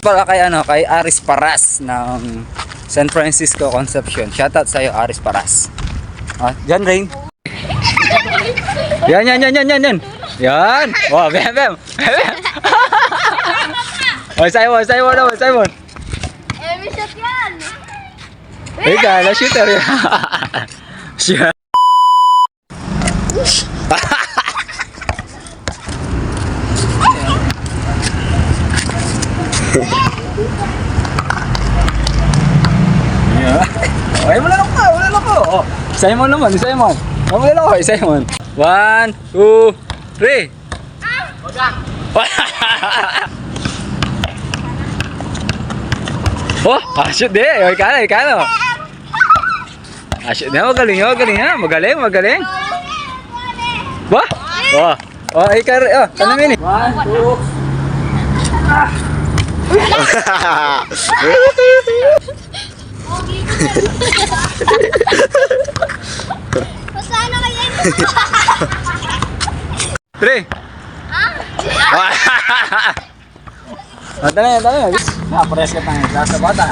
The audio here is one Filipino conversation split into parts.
Para kay Aris Paras ng San Francisco Conception. Shoutout sa iyo, Aris Paras. John Rain. Yan. Yan. Wow, bam. Simon. May shot yan. Ika, na-shooter yan. Siya. Ay, wala lang ko. Oh, Simon naman, Simon. Wala lang ko, Simon. 1, 2, 3. Oh, shoot di. Ikano. Shoot na, magaling. Wah. Ikar. Ano mini? 1, 2. Pasano kaya? 3. Dali. Pares ka tayo. Sa bata.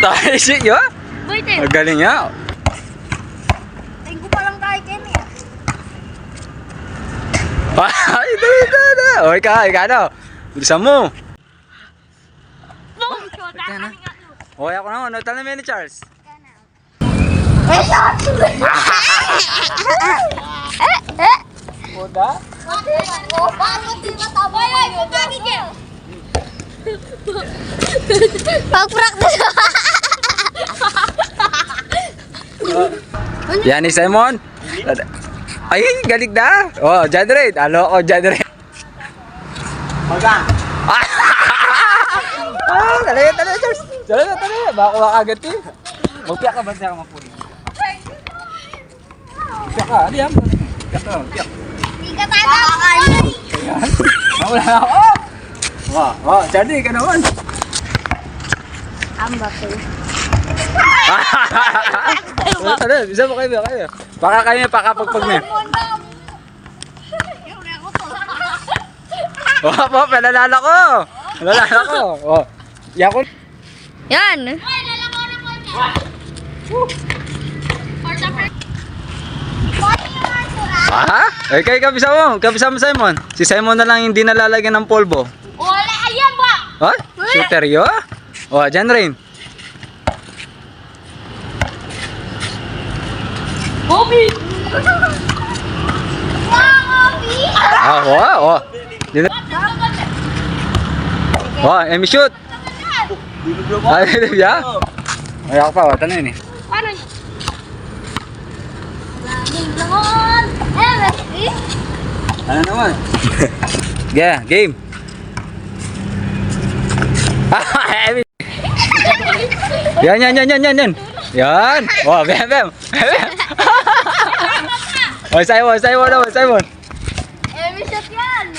Tayo siya. Boyte. Magaling niya. Tingko pa lang tayo Kenny. Ito. O, ikano. Bilisan mo. Boom! Shot. O, ako naman. Tala na ni Charles. Puta? Pag-practice. Yan ni Simon. Ay, galing na. Oh, Jadred. Alo ko, Jadred. Magang. Dali, Charles. Dali. Baka makagad eh. Magpiyak ka ba siya mapuli? Piyak ka. Ano yan? Piyak. Hindi ka tayo. Wala na ako. Charlie, ka naman. Ambate. Ano, bisa mo kayo. Baka kayo pakapagpag na. Palalala ko. Yakon. Yan. Kabisa mo Simon. Si Simon na lang hindi nalalagyan ng polvo. Wala, ayan ba? Shooter yo. John Rain. Bobby! Wow, Bobby! Emi shoot. Ya. Ayak pa, tanong ini. Paano yun? Laging langon! MSC! Ano naman? Game. Yan. Yan. Bam. Simon. May shot yan!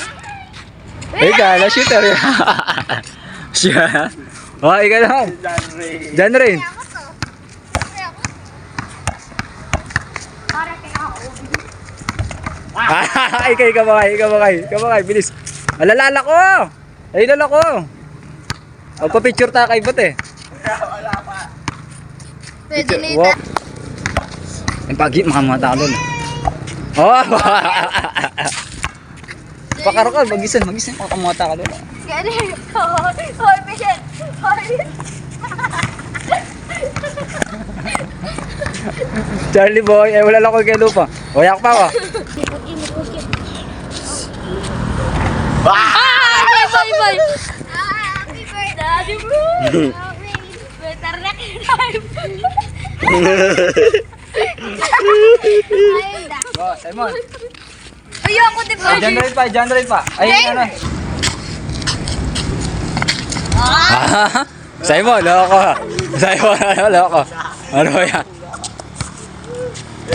Ika, na-shooter yan. Siya. Ika naman. John Rain. Para kay ako. Ika bakay. Bilis. Alalala ko. Ay, lala ko. Magpa-picture ta kay Bot eh. Pwede na ito. Ang pagi, makamata ka doon. Pakarakal, magisan, makamata ka doon. Ganito. Hoy, patient. Charlie boy, wala lang ko kay lupa. Wayak pa ko. Boy. Happy birthday, Daddy bro. Better na kinaib. Simon. Ayoko din po. John Rain pa. Ay, ano? Simon, loko. Ano yan?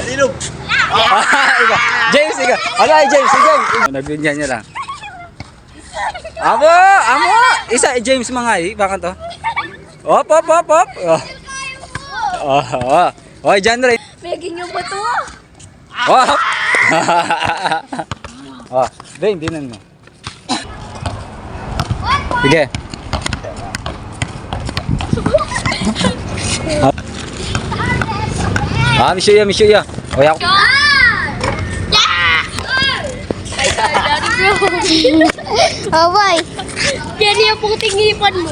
Linog. James, ika. Ano ay James? Nagbinyan niya lang. Amo! Isa James mga bakit to? Op. Okay, John Ray. Megin yung bato. Oh! Oh, Rain, dinan mo. Sige. Mishuya. O, yak. Daddy bro. Oh boy. Yan yung puting hipan mo.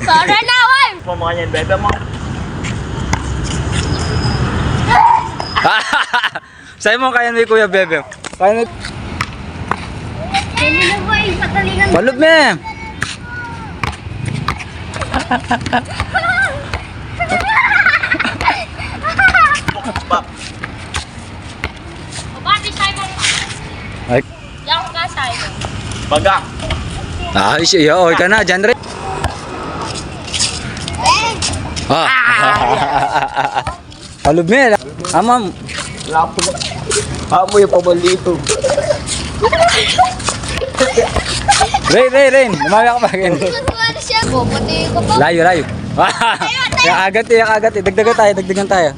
Para na, oy! Mamukha niyan, bebe mo. Simon, kaya ni Kuya Bebe. Kaya ni... Yan na boy, patalingan mo. Balot me! Bati Simon. Ay. Yan ka Simon. Baga. Ay, siya. Okay ka na, John Ray. Ah. Balot me. Ma'am. Amoy pa ba dito? Rain. Lumawi ka pa. Ano siya? Pati ko pa. Layo. Yung agat eh. Dagdagan tayo.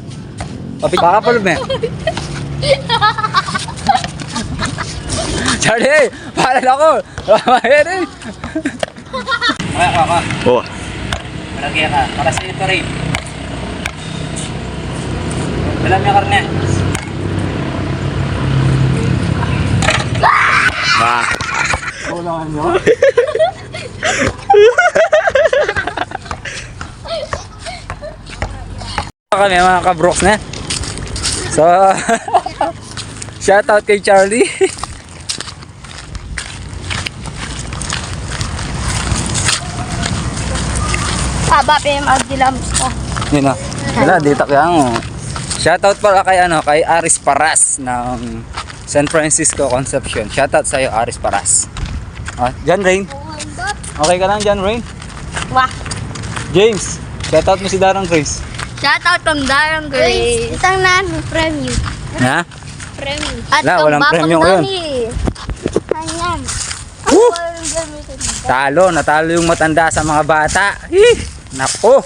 Baka pa lume. Charlie, paalala ko. Ramahir eh. Kaka. Oo. Malagyan ka. Para sa ito rin. Walang yung karne. Ah. Ulangan nyo. Kami mga kabroks na. So, shout out kay Charlie. Haba pa yung agdilams ka. Yun na. Wala, dito kaya mo. Shoutout pala kay Aris Paras ng San Francisco Concepcion. Shoutout sa'yo, Aris Paras. John Rain. Okay ka lang, John Rain? Wah. James, shoutout mo si Darren Grace. Shout out from Darren Grace. Itang namin premium. Ha? Premium. At Wala, walang premium ngayon. Ayan. Natalo yung matanda sa mga bata. Nako.